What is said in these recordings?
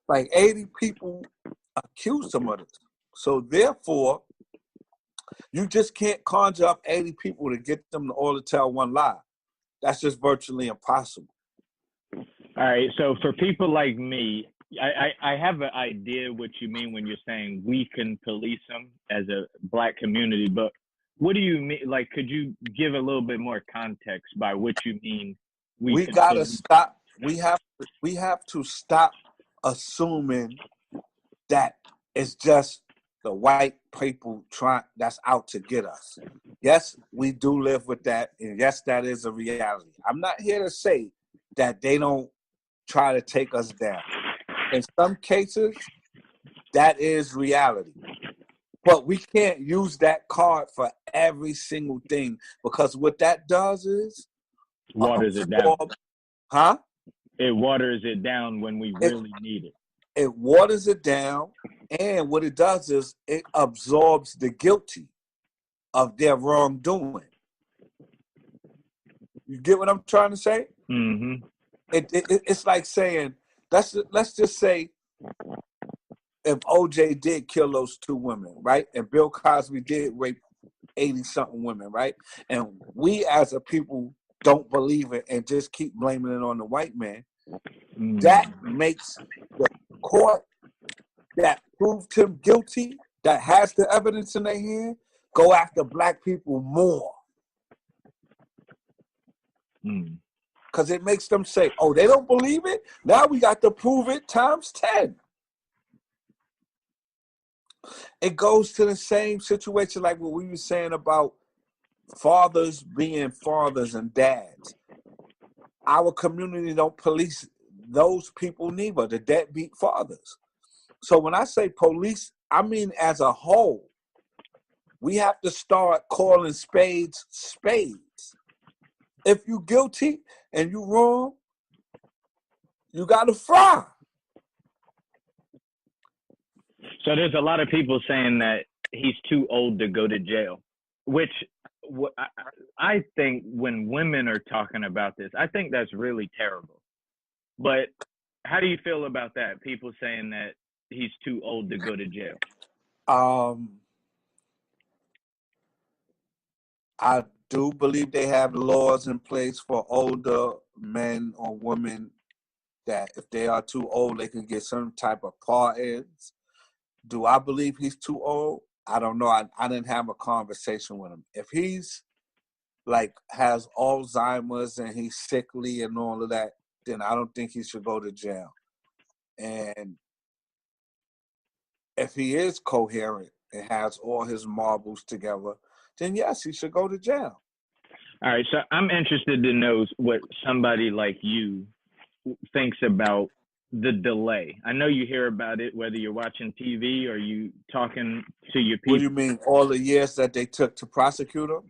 Like 80 people accused him of this. So therefore, you just can't conjure up 80 people to get them to all to tell one lie. That's just virtually impossible. All right. So for people like me, I have an idea what you mean when you're saying we can police them as a Black community, but what do you mean? Like, could you give a little bit more context by what you mean? We gotta stop. We have to stop assuming that it's just the white people that's out to get us. Yes, we do live with that, and yes, that is a reality. I'm not here to say that they don't try to take us down. In some cases, that is reality. But we can't use that card for every single thing, because what that does is waters it down. Huh? It waters it down when we really need it. It waters it down, and what it does is it absorbs the guilty of their wrongdoing. You get what I'm trying to say? Mm-hmm. It's like saying, let's just say if OJ did kill those 2 women, right? And Bill Cosby did rape 80-something women, right? And we as a people don't believe it and just keep blaming it on the white man. That makes the court that proved him guilty, that has the evidence in their hand, go after Black people more. Because it makes them say, oh, they don't believe it? Now we got to prove it times 10. It goes to the same situation like what we were saying about fathers being fathers and dads. Our community don't police those people neither, the deadbeat fathers. So when I say police, I mean as a whole. We have to start calling spades spades. If you guilty and you wrong, you got to fry. So there's a lot of people saying that he's too old to go to jail, which I think when women are talking about this, I think that's really terrible. But how do you feel about that? People saying that he's too old to go to jail. I do believe they have laws in place for older men or women that if they are too old, they can get some type of pardons. Do I believe he's too old? I don't know. I didn't have a conversation with him. If he's like has Alzheimer's and he's sickly and all of that, then I don't think he should go to jail. And if he is coherent and has all his marbles together, then yes, he should go to jail. All right, so I'm interested to know what somebody like you thinks about the delay. I know you hear about it, whether you're watching TV or you talking to your people. What do you mean, all the years that they took to prosecute him?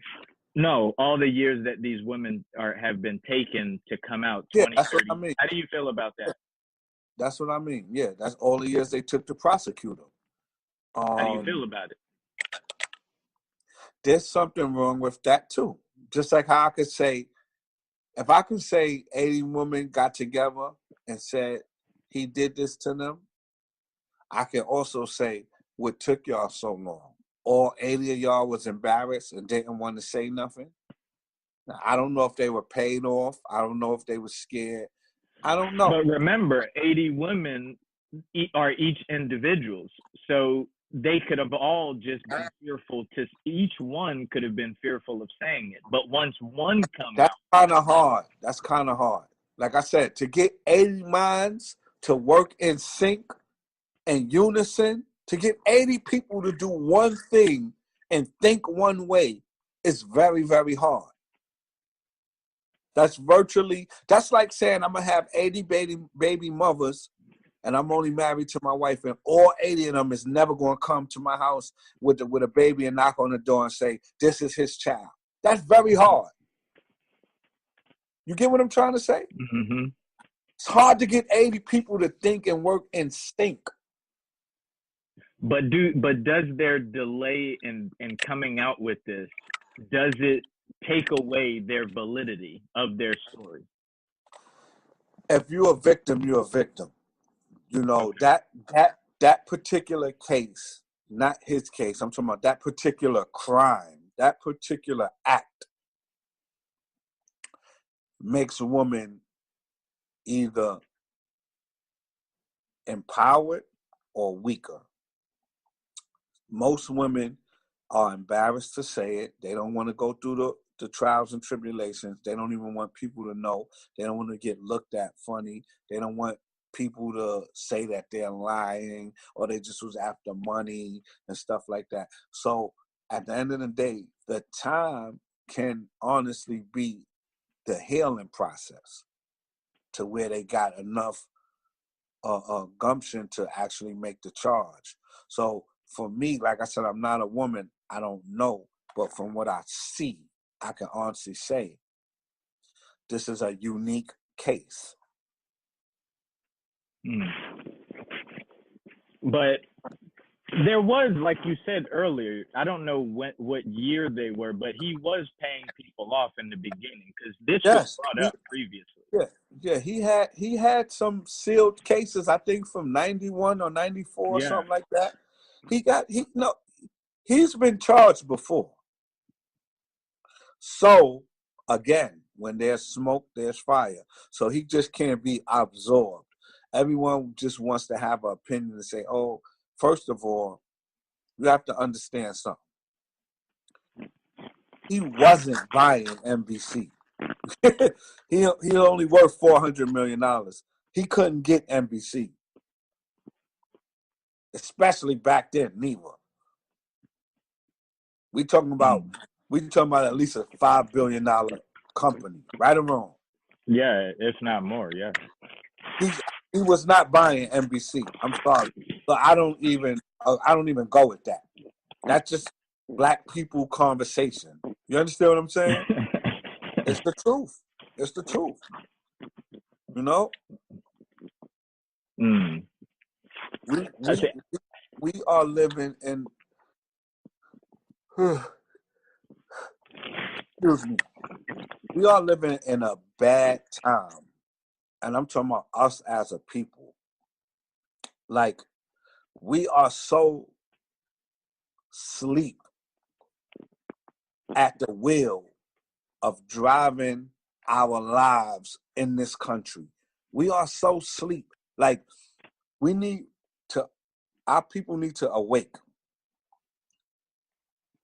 No, all the years that these women have been taken to come out. Yeah, that's what I mean. How do you feel about that? That's what I mean. Yeah, that's all the years they took to prosecute him. How do you feel about it? There's something wrong with that too. Just like how I could say, if I could say 80 women got together and said he did this to them, I can also say what took y'all so long. All 80 of y'all was embarrassed and didn't want to say nothing. Now, I don't know if they were paid off. I don't know if they were scared. I don't know. But remember, 80 women are each individuals. So they could have all just been fearful. Each one could have been fearful of saying it. But once one comes out. That's kind of hard. That's kind of hard. Like I said, to get 80 minds to work in sync and unison, to get 80 people to do one thing and think one way is very, very hard. That's like saying I'm going to have 80 baby mothers and I'm only married to my wife, and all 80 of them is never going to come to my house with a baby and knock on the door and say, this is his child. That's very hard. You get what I'm trying to say? Mm-hmm. It's hard to get 80 people to think and work in sync. But does their delay in coming out with this, does it take away their validity of their story? If you're a victim, you're a victim. You know, that particular case, not his case, I'm talking about that particular crime, that particular act makes a woman either empowered or weaker. Most women are embarrassed to say it. They don't want to go through the trials and tribulations. They don't even want people to know. They don't want to get looked at funny. They don't want people to say that they're lying or they just was after money and stuff like that. So at the end of the day, the time can honestly be the healing process to where they got enough gumption to actually make the charge. So for me, like I said, I'm not a woman. I don't know. But from what I see, I can honestly say this is a unique case. But there was, like you said earlier, I don't know what year they were, but he was paying people off in the beginning because this was brought up previously. Yeah, he had some sealed cases, I think from 91 or 94 or something like that. He's been charged before. So again, when there's smoke, there's fire. So he just can't be absorbed. Everyone just wants to have an opinion and say, oh, first of all, you have to understand something. He wasn't buying NBC. he only worth $400 million. He couldn't get NBC. Especially back then, neither. We talking about at least a $5 billion company, right or wrong? Yeah, if not more, yeah. He was not buying NBC. I'm sorry. So I don't even go with that. That's just black people conversation. You understand what I'm saying? It's the truth. It's the truth. You know? We are living in excuse me. We are living in a bad time. And I'm talking about us as a people. Like, we are so asleep at the wheel of driving our lives in this country. We are so asleep. Like, our people need to awake.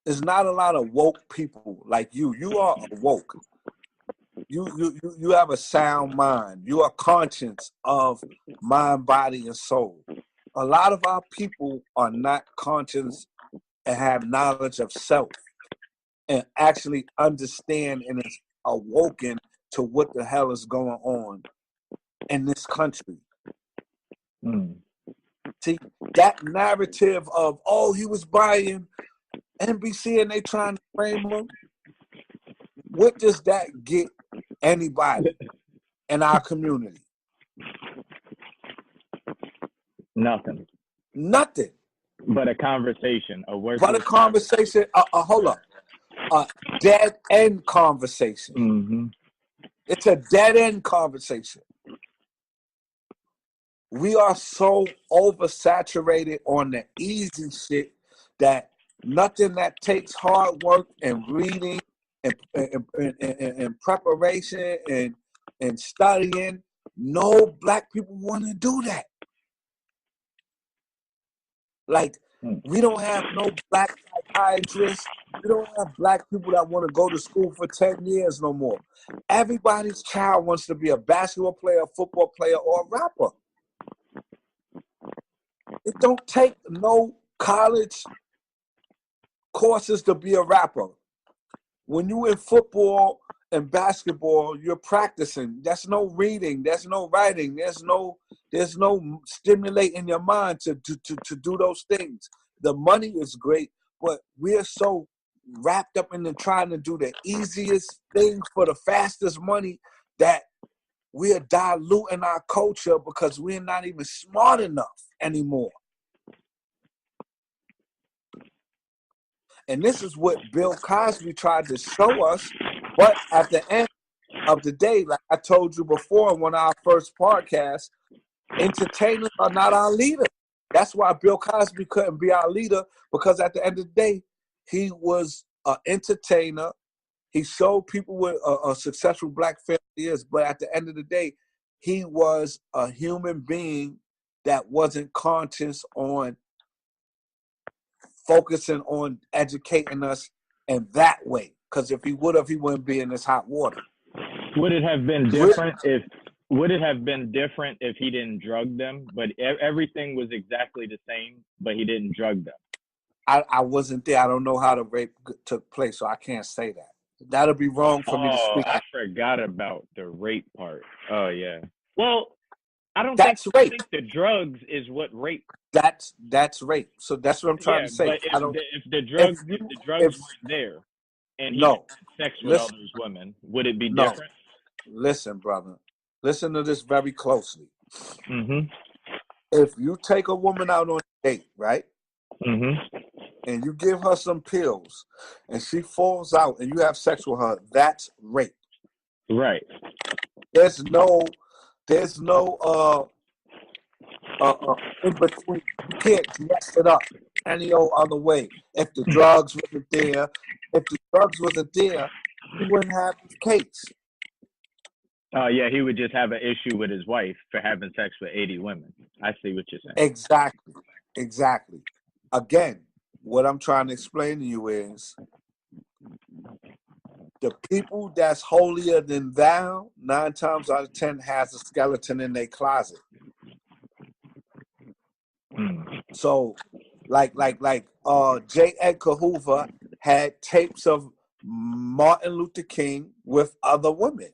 There's not a lot of woke people like you. You are awoke. You have a sound mind. You are conscious of mind, body, and soul. A lot of our people are not conscious and have knowledge of self and actually understand and is awoken to what the hell is going on in this country. See, that narrative of, oh, he was buying NBC and they trying to frame him, what does that get anybody in our community? Nothing. But a conversation, Hold up. A dead end conversation. It's a dead end conversation. We are so oversaturated on the easy shit that nothing that takes hard work and reading and preparation and studying, no black people want to do that. Like, we don't have no black psychiatrists. We don't have black people that want to go to school for 10 years no more. Everybody's child wants to be a basketball player, a football player, or a rapper. It don't take no college courses to be a rapper. When you in football and basketball, you're practicing. There's no reading. There's no writing. There's no stimulating your mind to do those things. The money is great, but we're so wrapped up in trying to do the easiest things for the fastest money that we're diluting our culture because we're not even smart enough anymore. And this is what Bill Cosby tried to show us. But at the end of the day, like I told you before in one of our first podcasts, Entertainers are not our leader. That's why Bill Cosby couldn't be our leader, because at the end of the day, he was an entertainer. He showed people what a successful black family is, but at the end of the day, he was a human being that wasn't conscious on focusing on educating us in that way. Because if he would have, he wouldn't be in this hot water. Would it have been different if he didn't drug them? But everything was exactly the same, but he didn't drug them. I wasn't there. I don't know how the rape took place, so I can't say that. That'll be wrong for me to speak. I forgot about the rape part. Oh yeah. Well, I don't think the drugs is what rape. That's rape. So that's what I'm trying to say. But if the drugs weren't there and he had sex with all those women, would it be different? Listen, brother. Listen to this very closely. Mm-hmm. If you take a woman out on a date, right? Mm-hmm. And you give her some pills and she falls out and you have sex with her, that's rape. Right. There's no in between. You can't mess it up any old other way. If the drugs wasn't there, he wouldn't have his case. Oh yeah, he would just have an issue with his wife for having sex with 80 women. I see what you're saying. Exactly. Again, what I'm trying to explain to you is the people that's holier than thou, 9 times out of 10 has a skeleton in their closet. So, like J. Edgar Hoover had tapes of Martin Luther King with other women.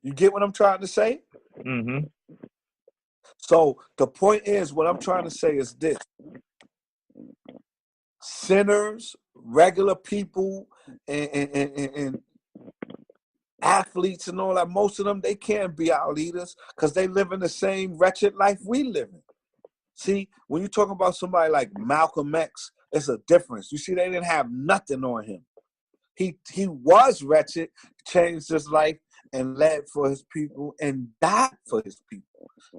You get what I'm trying to say? Mm-hmm. So the point is, what I'm trying to say is this: sinners, regular people, and athletes and all that, most of them, they can't be our leaders because they live in the same wretched life we live in. See, when you talk about somebody like Malcolm X, it's a difference. You see, they didn't have nothing on him. He was wretched, changed his life, and led for his people and died for his people.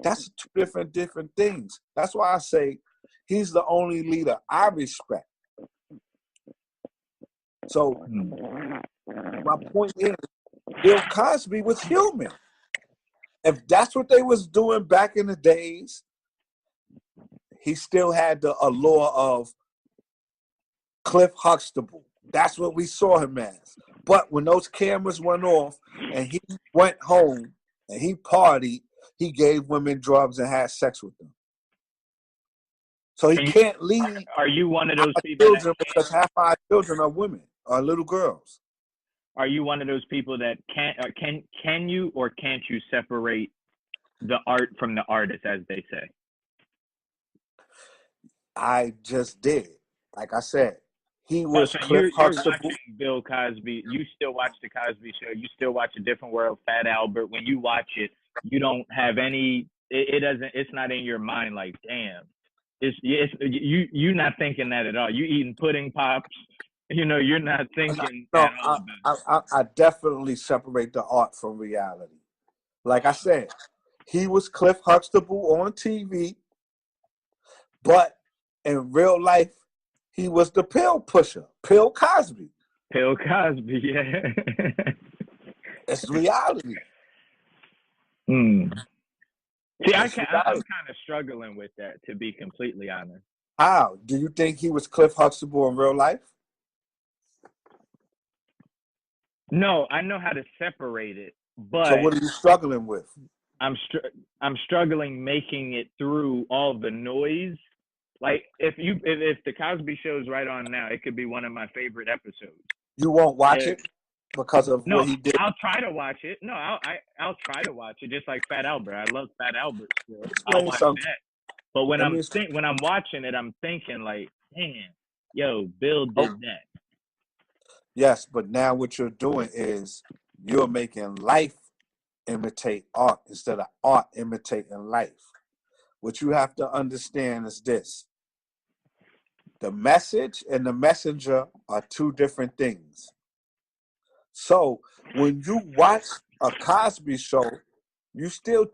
That's two different things. That's why I say he's the only leader I respect. So my point is, Bill Cosby was human. If that's what they was doing back in the days, he still had the allure of Cliff Huxtable. That's what we saw him as. But when those cameras went off and he went home and he partied, he gave women drugs and had sex with them. So he can't lead. Are you one of those people? Children, because half our children are women, are little girls. Are you one of those people that can you or can't you separate the art from the artist, as they say? I just did. Like I said, he was Cliff you're Huxtable. Watching Bill Cosby. You still watch the Cosby Show. You still watch A Different World, Fat Albert. When you watch it, you don't have any. It doesn't. It's not in your mind. Like, damn, you're not thinking that at all. You eating pudding pops. You know, you're not thinking. I definitely separate the art from reality. Like I said, he was Cliff Huxtable on TV, but in real life, he was the pill pusher, Bill Cosby. Bill Cosby, yeah. It's reality. See, I'm kind of struggling with that, to be completely honest. How? Do you think he was Cliff Huxtable in real life? No, I know how to separate it, but so what are you struggling with? I'm struggling making it through all the noise. Like if the Cosby Show's right on now, it could be one of my favorite episodes. You won't watch it because of what he did? I'll try to watch it. No, I'll try to watch it, just like Fat Albert. I love Fat Albert still. I'll watch that. But when I'm watching it, I'm thinking like, damn, yo, Bill did that. Yes, but now what you're doing is you're making life imitate art instead of art imitating life. What you have to understand is this: the message and the messenger are two different things. So when you watch a Cosby show, you still